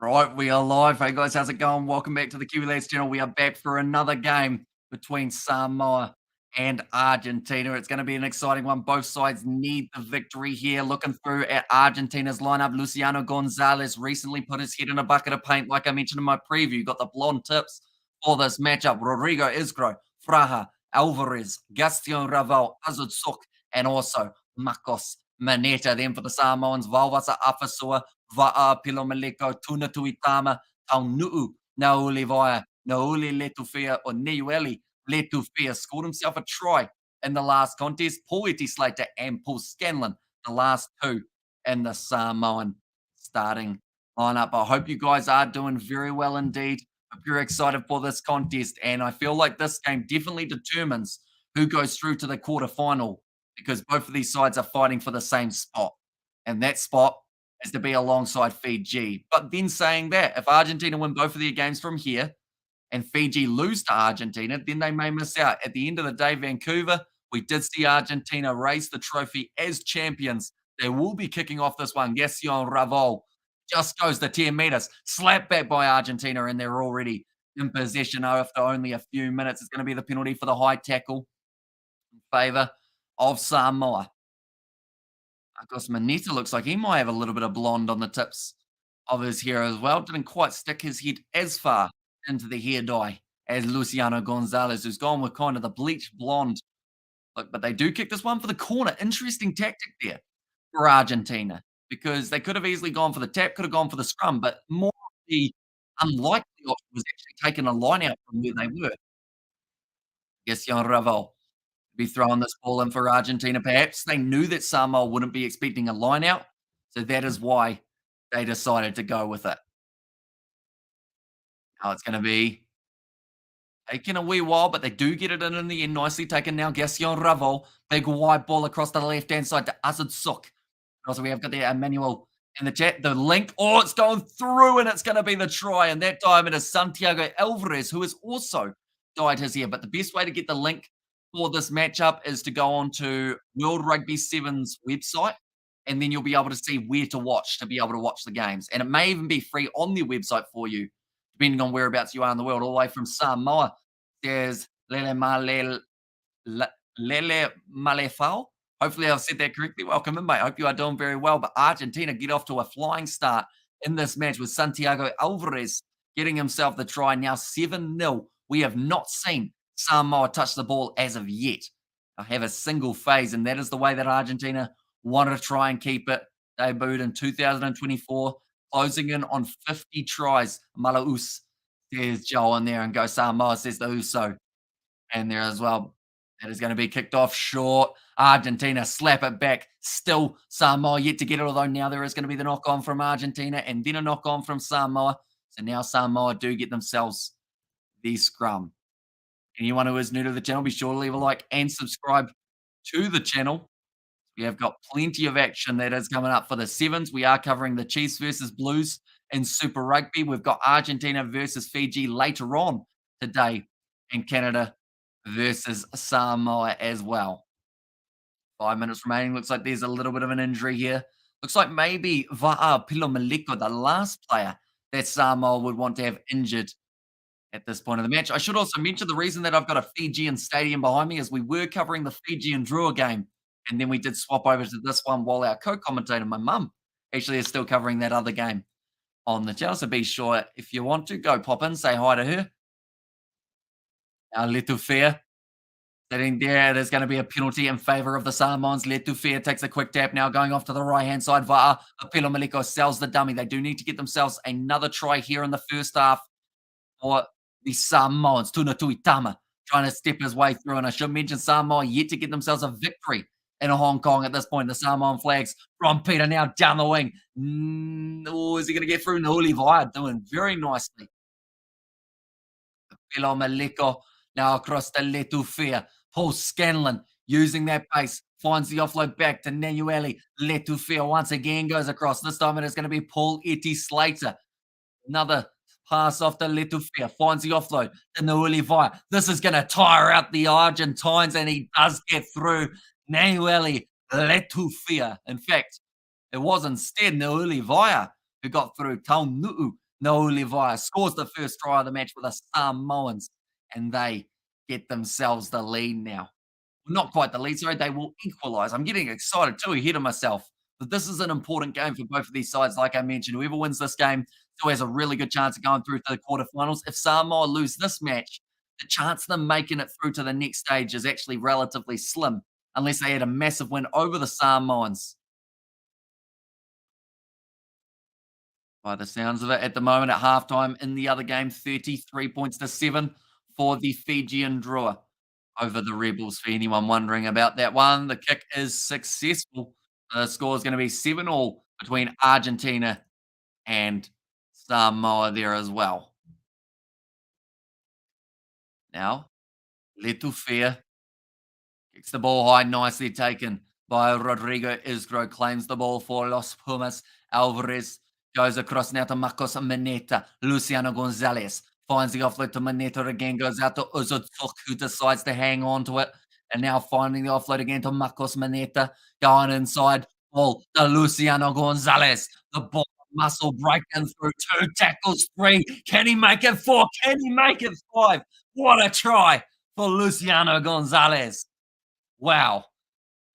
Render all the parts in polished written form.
Right, we are live. Hey guys, how's it going? Welcome back to the Kiwi Lads channel. We are back for another game between Samoa and Argentina. It's going to be an exciting one. Both sides need the victory here. Looking through at Argentina's lineup, Luciano Gonzalez recently put his head in a bucket of paint, like I mentioned in my preview. Got the blonde tips for this matchup. Rodrigo Isgro, Fraha, Alvarez, Gaston Raval, Azutsuk, and also Marcos Maneta. Then for the Samoans, Valvasa Afasua, Va'a Pilomaleko, Tuna Tuitama, Taunuu, Naulivaya, Nauli Letufia, or Niueli Letufia scored himself a try in the last contest. Paul Slater and Paul Scanlon, the last two in the Samoan starting lineup. I hope you guys are doing very well indeed. Hope you're excited for this contest. And I feel like this game definitely determines who goes through to the quarterfinal because both of these sides are fighting for the same spot. And that spot is to be alongside Fiji. But then saying that, if Argentina win both of their games from here and Fiji lose to Argentina, then they may miss out. At the end of the day, Vancouver, we did see Argentina raise the trophy as champions. They will be kicking off this one. Gaston Raval just goes the 10 meters, slapped back by Argentina, and they're already in possession after only a few minutes. It's going to be the penalty for the high tackle in favor of Samoa. Marcos Maneta looks like he might have a little bit of blonde on the tips of his hair as well. Didn't quite stick his head as far into the hair dye as Luciano Gonzalez, who's gone with kind of the bleached blonde look. But they do kick this one for the corner. Interesting tactic there for Argentina because they could have easily gone for the tap, could have gone for the scrum, but more the unlikely option was actually taking a line out from where they were. Jan Ravel be throwing this ball in for Argentina. Perhaps they knew that Samoa wouldn't be expecting a line out, so that is why they decided to go with it. Now it's going to be taking a wee while, but they do get it in the end. Nicely taken now. Gaston Ravel, big wide ball across the left-hand side to Azad Suk. Also, we have got there Emmanuel in the chat. The link, oh, it's going through, and it's going to be the try. And that time it is Santiago Alvarez, who has also dyed his hair. But the best way to get the link for this matchup is to go on to World Rugby Sevens website, and then you'll be able to see where to watch to be able to watch the games. And it may even be free on their website for you, depending on whereabouts you are in the world. All the way from Samoa, there's Lele Malefao. Hopefully I've said that correctly. Welcome in, mate. Hope you are doing very well. But Argentina get off to a flying start in this match with Santiago Alvarez getting himself the try. Now 7-0. We have not seen Samoa touch the ball as of yet. I have a single phase, and that is the way that Argentina wanted to try and keep it. Debuted in 2024, closing in on 50 tries. Malaus says Joel in there, and Go Samoa says the Uso. And there as well. That is going to be kicked off short. Argentina slap it back. Still Samoa yet to get it, although now there is going to be the knock-on from Argentina and then a knock-on from Samoa. So now Samoa do get themselves the scrum. Anyone who is new to the channel, be sure to leave a like and subscribe to the channel. We have got plenty of action that is coming up for the Sevens. We are covering the Chiefs versus Blues in Super Rugby. We've got Argentina versus Fiji later on today, and Canada versus Samoa as well. 5 minutes remaining. Looks like there's a little bit of an injury here. Looks like maybe Va'a Pilomaleko, the last player that Samoa would want to have injured at this point of the match. I should also mention the reason that I've got a Fijian stadium behind me is we were covering the Fijian Drua game, and then we did swap over to this one while our co-commentator, my mum, actually is still covering that other game on the channel. So be sure, if you want to, go pop in, say hi to her. Letufia sitting there. There's going to be a penalty in favor of the Samoans. Letufia takes a quick tap now, going off to the right-hand side. Va'a Pilomaleko sells the dummy. They do need to get themselves another try here in the first half for the Samoans. Tuna Tuitama trying to step his way through. And I should mention Samoa yet to get themselves a victory in Hong Kong at this point. The Samoan flags from Peter now down the wing. Oh, is he going to get through? Naulivaya doing very nicely. Pilomaleko now across the Letufia. Paul Scanlon using that pace. Finds the offload back to Nanueli. Letufia once again goes across. This time it is going to be Paul Slater. Another pass off to Letufia. Finds the offload to Naulivaya. This is going to tire out the Argentines, and he does get through. Nanueli Letufia. In fact, it was instead Naulivaya who got through. Taunuu No Levi scores the first try of the match for the Samoans, and they get themselves the lead now. Not quite the lead, sorry, they will equalise. I'm getting excited too, ahead of myself. But this is an important game for both of these sides. Like I mentioned, whoever wins this game still has a really good chance of going through to the quarterfinals. If Samoa lose this match, the chance of them making it through to the next stage is actually relatively slim, unless they had a massive win over the Samoans. By the sounds of it, at the moment at halftime in the other game, 33 points to 7 for the Fijian drawer over the Rebels, for anyone wondering about that one. The kick is successful. The score is going to be 7-all between Argentina and Samoa there as well. Now, Letufia kicks the ball high, nicely taken by Rodrigo Isgro, claims the ball for Los Pumas. Alvarez goes across now to Marcos Maneta. Luciano Gonzalez finds the offload to Maneta again, goes out to Uzotok, who decides to hang on to it. And now finding the offload again to Marcos Maneta, going inside. Ball to Luciano Gonzalez. The ball muscle breaking through 2 tackles, 3. Can he make it 4? Can he make it 5? What a try for Luciano Gonzalez. Wow.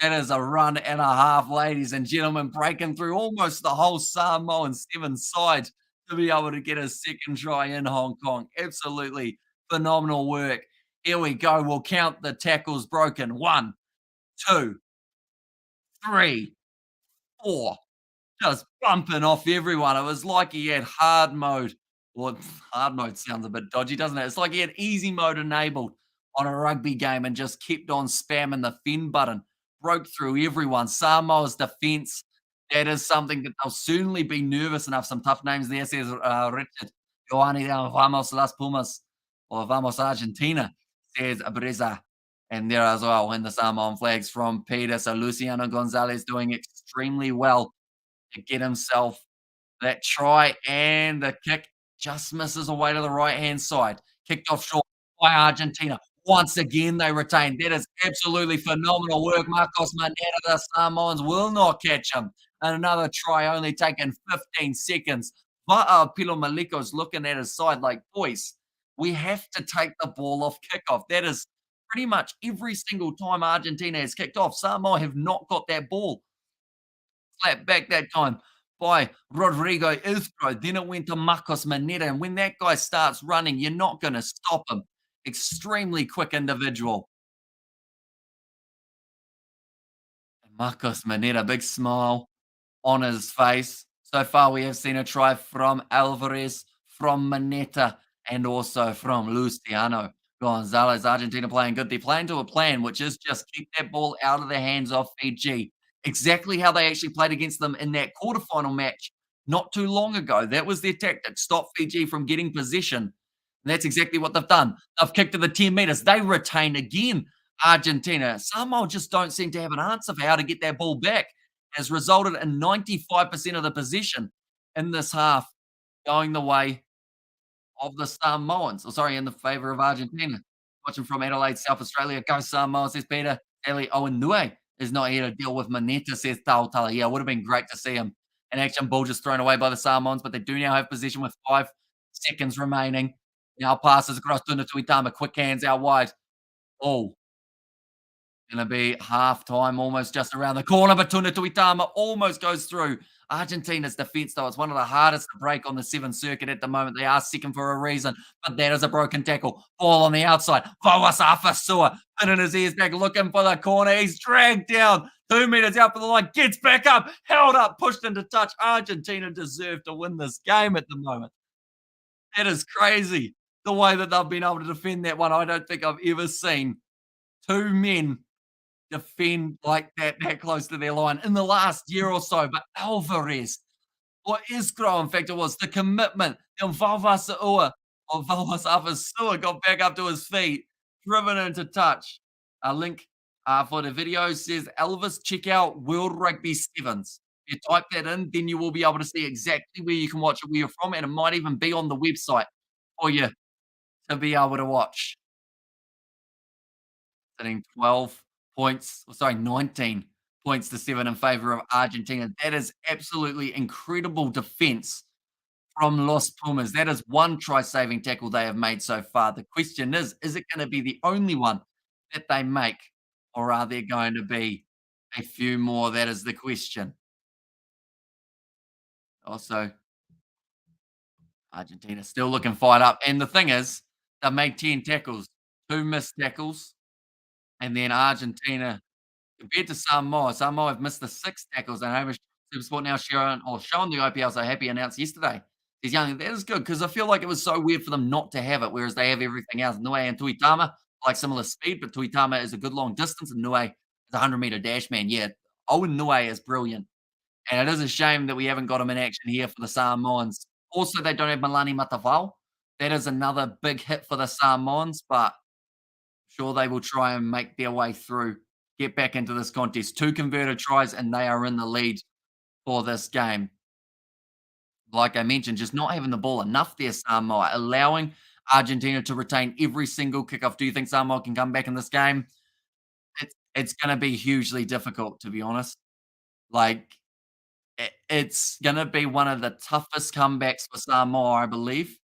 That is a run and a half, ladies and gentlemen, breaking through almost the whole Samoan seven side to be able to get a second try in Hong Kong. Absolutely phenomenal work. Here we go. We'll count the tackles broken. 1, 2, 3, 4. Just bumping off everyone. It was like he had hard mode. Well, hard mode sounds a bit dodgy, doesn't it? It's like he had easy mode enabled on a rugby game and just kept on spamming the fin button. Broke through everyone. Samoa's defense, that is something that they'll certainly be nervous enough. Some tough names there, says Richard. Joani Vamos Las Pumas or Vamos Argentina, says Breza. And there as well in the Samoan flags from Peter. So Luciano Gonzalez doing extremely well to get himself that try, and the kick just misses away to the right-hand side. Kicked off short by Argentina. Once again, they retain. That is absolutely phenomenal work. Marcos Manera, the Samoans will not catch him. And another try only taken 15 seconds. But Pilo Maliko's looking at his side like, boys, we have to take the ball off kickoff. That is pretty much every single time Argentina has kicked off. Samoa have not got that ball. Flat back that time by Rodrigo Isgro. Then it went to Marcos Maneta. And when that guy starts running, you're not going to stop him. Extremely quick individual. Marcos Maneta, big smile on his face. So far, we have seen a try from Alvarez, from Maneta, and also from Luciano Gonzalez. Argentina playing good. They're playing to a plan, which is just keep that ball out of the hands of Fiji. Exactly how they actually played against them in that quarterfinal match not too long ago. That was their tactic, stop Fiji from getting possession. And that's exactly what they've done. They've kicked to the 10 meters. They retain again, Argentina. Samoa just don't seem to have an answer for how to get that ball back. Has resulted in 95% of the possession in this half going the way of the Samoans. Oh, sorry, in the favour of Argentina. Watching from Adelaide, South Australia. Go Samoa, says Peter. Ali Owen Nue is not here to deal with Maneta, says Tautala. Yeah, it would have been great to see him. An action ball just thrown away by the Samoans, but they do now have possession with 5 seconds remaining. Now passes across to Tuitama. Quick hands out wide. Oh, gonna be half-time, almost just around the corner, but Tuna Tuitama almost goes through. Argentina's defense, though, it's one of the hardest to break on the 7 circuit at the moment. They are second for a reason, but that is a broken tackle. Ball on the outside. Vauas Afasua pinning his ears back, looking for the corner. He's dragged down 2 meters out for the line, gets back up, held up, pushed into touch. Argentina deserve to win this game at the moment. That is crazy, the way that they've been able to defend that one. I don't think I've ever seen 2 men defend like that close to their line in the last year or so. But Alvarez or Isgro, in fact, it was the commitment. Then Valvasaua or Valvasafasua got back up to his feet, driven into touch. A link for the video says, Elvis, check out World Rugby Sevens. If you type that in, then you will be able to see exactly where you can watch it, where you're from, and it might even be on the website for you to be able to watch. Sitting 12 points, or sorry, 19 points to 7 in favor of Argentina. That is absolutely incredible defense from Los Pumas. That is one try-saving tackle they have made so far. The question is it gonna be the only one that they make, or are there going to be a few more? That is the question. Also, Argentina still looking fired up, and the thing is, they made 10 tackles, 2 missed tackles, and then Argentina compared to Samoa, Samoa have missed the 6 tackles, and Hamish Sport now showing the IPL so happy announced yesterday. He's young. That is good because I feel like it was so weird for them not to have it, whereas they have everything else. Nue and Tuitama like similar speed, but Tuitama is a good long distance, and Nue is a 100-meter dash man. Yeah, Owen Nue is brilliant, and it is a shame that we haven't got him in action here for the Samoans. Also, they don't have Milani Matavao. That is another big hit for the Samoans, but sure they will try and make their way through, get back into this contest. 2 converted tries, and they are in the lead for this game. Like I mentioned, just not having the ball enough there, Samoa, allowing Argentina to retain every single kickoff. Do you think Samoa can come back in this game? It's gonna be hugely difficult, to be honest. Like, it's gonna be one of the toughest comebacks for Samoa, I believe,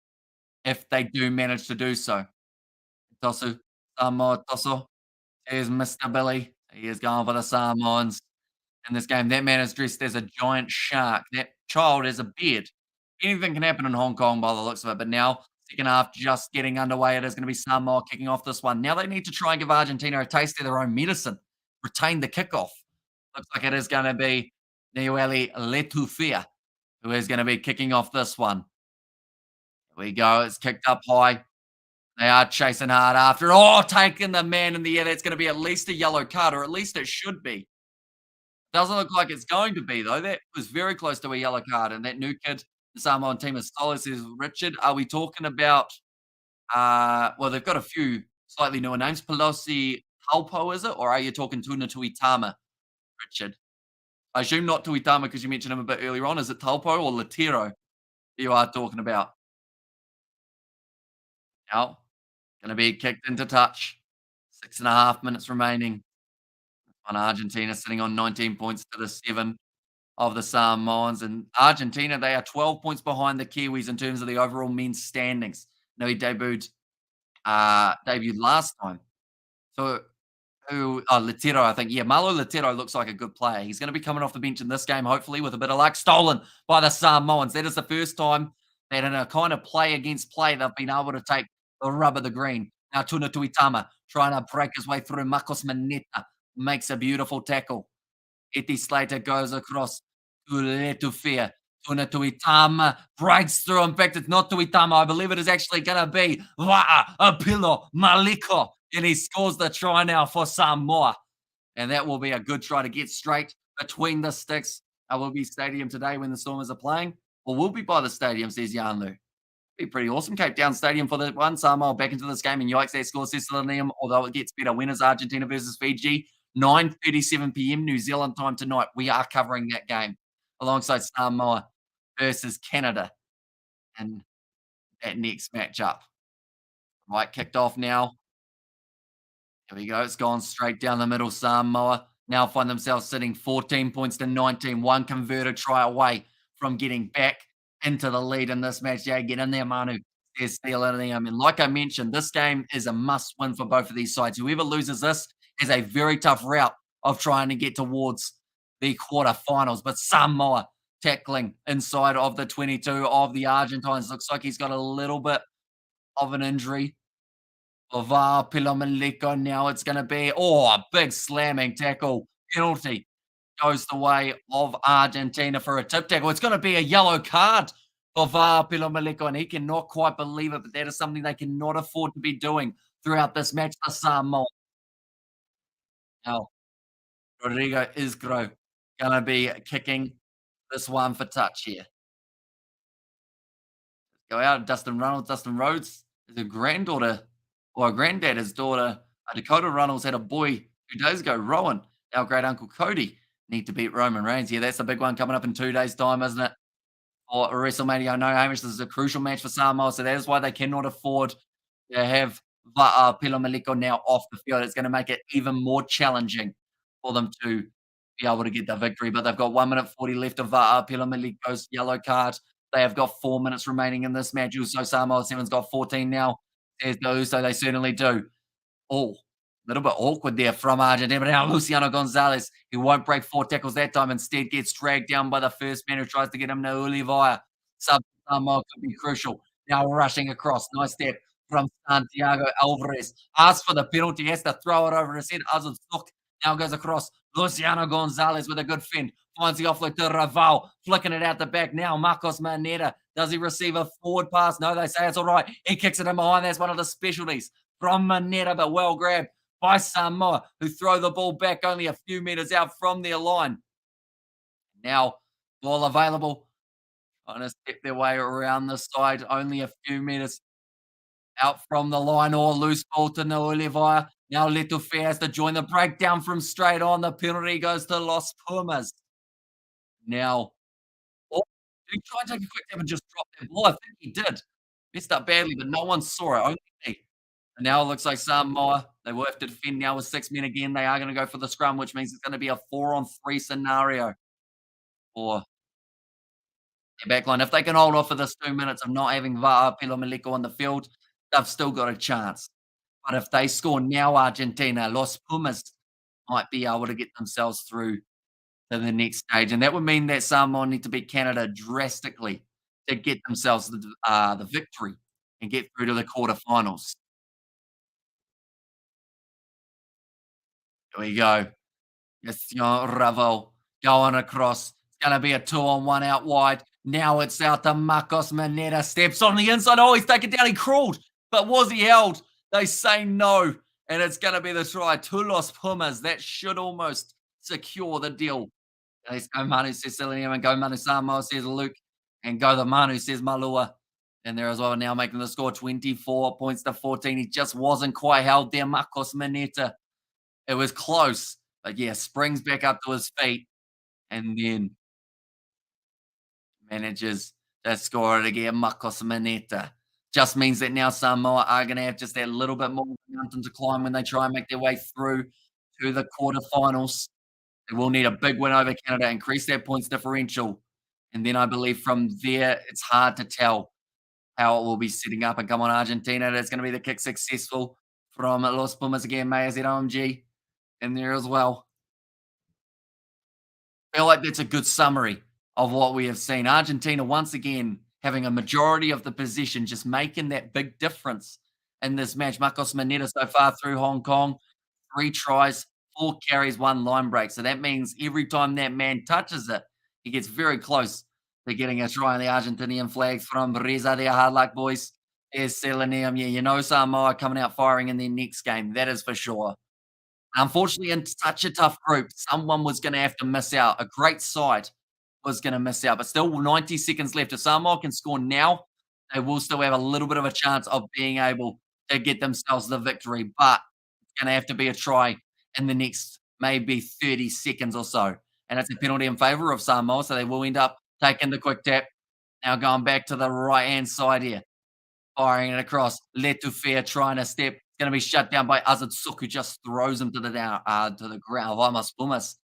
if they do manage to do so. Tosu, Samoa Tosu. Here's Mr. Billy. He is going for the Samoans in this game. That man is dressed as a giant shark. That child has a beard. Anything can happen in Hong Kong by the looks of it. But now, second half just getting underway. It is going to be Samoa kicking off this one. Now they need to try and give Argentina a taste of their own medicine. Retain the kickoff. Looks like it is going to be Niueli Letufia who is going to be kicking off this one. Here we go. It's kicked up high. They are chasing hard after. Oh, taking the man in the air. That's going to be at least a yellow card, or at least it should be. Doesn't look like it's going to be, though. That was very close to a yellow card, and that new kid, the Samoan team is Solis is Richard. Are we talking about, well, they've got a few slightly newer names. Pelosi Taupo, is it? Or are you talking Tuna Tuitama, Richard? I assume not Tuitama because you mentioned him a bit earlier on. Is it Taupo or Latero you are talking about? Now, gonna be kicked into touch. 6.5 minutes remaining. On Argentina sitting on 19 points to the 7 of the Samoans. And Argentina, they are 12 points behind the Kiwis in terms of the overall men's standings. No, he debuted last time. So Latiro, I think. Yeah, Malo Latiro looks like a good player. He's going to be coming off the bench in this game, hopefully, with a bit of luck. Stolen by the Samoans. That is the first time that in a kind of play against play, they've been able to take the rub of the green. Now Tuna Tuitama trying to break his way through. Marcos Maneta makes a beautiful tackle. Eti Slater goes across to Letufia. Tuna Tuitama breaks through. In fact, it's not Tuitama. I believe it is actually going to be Va'a Apilo Maliko. And he scores the try now for Samoa. And that will be a good try to get straight between the sticks. I will be stadium today when the Stormers are playing. Or will be by the stadium, says Yanlu. Be pretty awesome. Cape Town Stadium for the one. Samoa back into this game. And yikes, they score Cecilinium. Although it gets better. Winners Argentina versus Fiji. 9:37 p.m. New Zealand time tonight. We are covering that game alongside Samoa versus Canada and that next matchup. Right, kicked off now. Here we go. It's gone straight down the middle. Samoa now find themselves sitting 14 points to 19. One converted try away from getting back into the lead in this match. Yeah, get in there, Manu. There's Steelinium. And like I mentioned, this game is a must win for both of these sides. Whoever loses this has a very tough route of trying to get towards the quarterfinals. But Samoa tackling inside of the 22 of the Argentines. Looks like he's got a little bit of an injury. Ova Pilomaliko now it's going to be, a big slamming tackle. Penalty goes the way of Argentina for a tip tackle. It's going to be a yellow card for Va Pilomaliko, and he cannot quite believe it, but that is something they cannot afford to be doing throughout this match for Samoa. Now, Rodrigo Isgro going to be kicking this one for touch here. Go out, Dustin Reynolds. Dustin Rhodes is a granddaughter or a granddad. His daughter, Dakota Reynolds, had a boy 2 days ago, Rowan. Our great uncle Cody need to beat Roman Reigns. Yeah, that's the big one coming up in 2 days' time, isn't it? For WrestleMania. I know, Hamish, this is a crucial match for Samoa, so that is why they cannot afford to have Pilomaliko now off the field. It's going to make it even more challenging for them to be able to get the victory. But they've got 1 minute 40 left of Pilomaliko's yellow card. They have got 4 minutes remaining in this match. Also, Samoa Sevens got 14 now. Says those, so they certainly do. Oh, a little bit awkward there from Argentina. But now Luciano Gonzalez, who won't break 4 tackles that time, instead gets dragged down by the first man who tries to get him to Oliveira. Sub Samoa could be crucial. Now rushing across. Nice step from Santiago Alvarez. Asks for the penalty, has to throw it over his head. Azul now goes across. Luciano Gonzalez with a good fend. Finds the offload to Raval, flicking it out the back now. Marcos Maneta. Does he receive a forward pass? No, they say it's all right. He kicks it in behind. That's one of the specialties from Maneta, but well grabbed by Samoa, who throw the ball back only a few meters out from their line. Now, ball available. Trying to step their way around the side, only a few meters out from the line, or loose ball to Oliveira. Now Letufe has to join the breakdown from straight on. The penalty goes to Los Pumas. Now, oh, did he try and take a quick tap and just drop that ball? I think he did. Messed up badly, but no one saw it, only me. And now it looks like Samoa, they will have to defend now with 6 men again. They are gonna go for the scrum, which means it's gonna be a 4-on-3 scenario for their backline. If they can hold off for this 2 minutes of not having Va'a Pilomaleko on the field, they've still got a chance. But if they score now, Argentina, Los Pumas might be able to get themselves through to the next stage, and that would mean that Samoa need to beat Canada drastically to get themselves the victory and get through to the quarterfinals. Here we go. Cristiano Ravel going across. It's going to be a 2-on-1 out wide. Now it's out to Marcos Maneta. Steps on the inside. Oh, he's taken down. He crawled. But was he held? They say no. And it's going to be the try to Los Pumas. That should almost secure the deal. Let's go Manu, says Selenium, and go Manu Samoa, says Luke. And go the Manu, says Malua. And there as well, now making the score 24 points to 14. He just wasn't quite held there. Marcos Maneta. It was close. But yeah, springs back up to his feet and then manages to score it again. Marcos Maneta. Just means that now Samoa are going to have just that little bit more mountain to climb when they try and make their way through to the quarterfinals. They will need a big win over Canada, increase their points differential. And then I believe from there, it's hard to tell how it will be setting up. And come on, Argentina, that's going to be the kick successful from Los Pumas again. Mayers at OMG in there as well. I feel like that's a good summary of what we have seen. Argentina, once again, having a majority of the possession, just making that big difference in this match. Marcos Maneta so far through Hong Kong, 3 tries, 4 carries, 1 line break. So that means every time that man touches it, he gets very close to getting a try on the Argentinian flags from Reza there. Hard luck, boys. There's Selenium. Yeah, you know Samoa coming out firing in their next game. That is for sure. Unfortunately, in such a tough group, someone was gonna have to miss out. A great side was gonna miss out, but still 90 seconds left. If Samoa can score now, they will still have a little bit of a chance of being able to get themselves the victory, but it's gonna have to be a try in the next maybe 30 seconds or so, and it's a penalty in favor of Samoa, so they will end up taking the quick tap. Now going back to the right-hand side here. Firing it across. Letufe trying to step. Gonna be shut down by Azatsuk, who just throws him to the ground. Vamos Pumas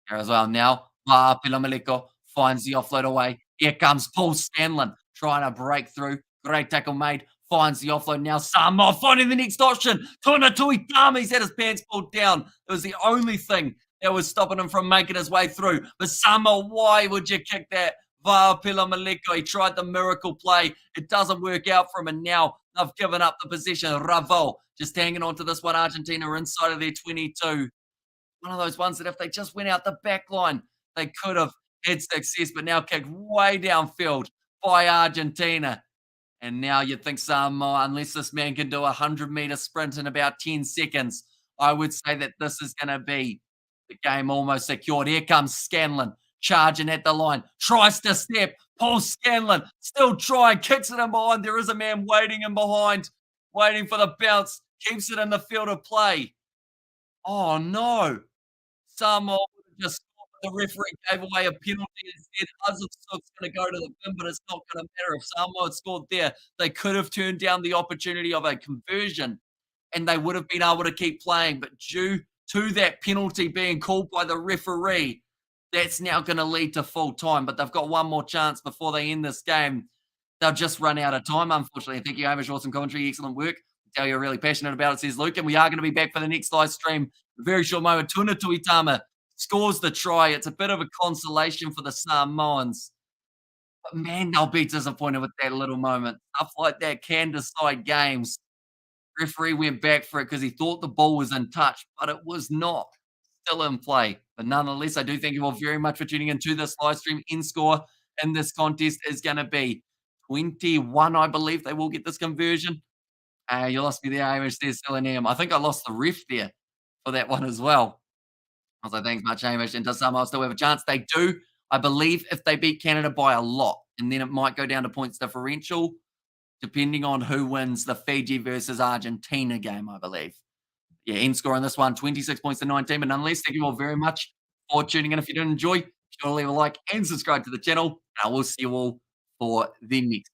there as well. Now, Pilomaleko finds the offload away. Here comes Paul Scanlon trying to break through. Great tackle made. Finds the offload now. Samoa finding the next option. Tonatui Tami's had his pants pulled down. It was the only thing that was stopping him from making his way through. But Samoa, why would you kick that? Va'apila Maleko, he tried the miracle play. It doesn't work out for him, and now they've given up the position. Ravel just hanging on to this one. Argentina inside of their 22. One of those ones that if they just went out the back line, they could have had success, but now kicked way downfield by Argentina. And now you'd think Samoa, unless this man can do a 100-meter sprint in about 10 seconds, I would say that this is going to be the game almost secured. Here comes Scanlon. Charging at the line, tries to step. Paul Scanlon still trying, kicks it in behind. There is a man waiting in behind, waiting for the bounce, keeps it in the field of play. Oh no! Samoa just scored, but the referee gave away a penalty instead. Azovsuk's going to go to the bin, but it's not going to matter. If Samoa had scored there, they could have turned down the opportunity of a conversion, and they would have been able to keep playing. But due to that penalty being called by the referee, That's now gonna lead to full time, but they've got one more chance before they end this game. They'll just run out of time, unfortunately. Thank you, Hamish. Awesome commentary. Excellent work. Tell you're really passionate about it, says Luke. And we are going to be back for the next live stream. A very short moment. Tuna Tuitama scores the try. It's a bit of a consolation for the Samoans. But man, they'll be disappointed with that little moment. Stuff like that can decide games. Referee went back for it because he thought the ball was in touch, but it was not. Still in play. But nonetheless, I do thank you all very much for tuning into this live stream. End score in this contest is going to be 21, I believe they will get this conversion. You lost me there, Hamish. There's still an M. I think I lost the ref there for that one as well. I was like, thanks much, Hamish. And does Samoa still have a chance? They do, I believe, if they beat Canada by a lot. And then it might go down to points differential, depending on who wins the Fiji versus Argentina game, I believe. Yeah, end score on this one, 26 points to 19. But nonetheless, thank you all very much for tuning in. If you did enjoy, be sure to leave a like and subscribe to the channel. And I will see you all for the next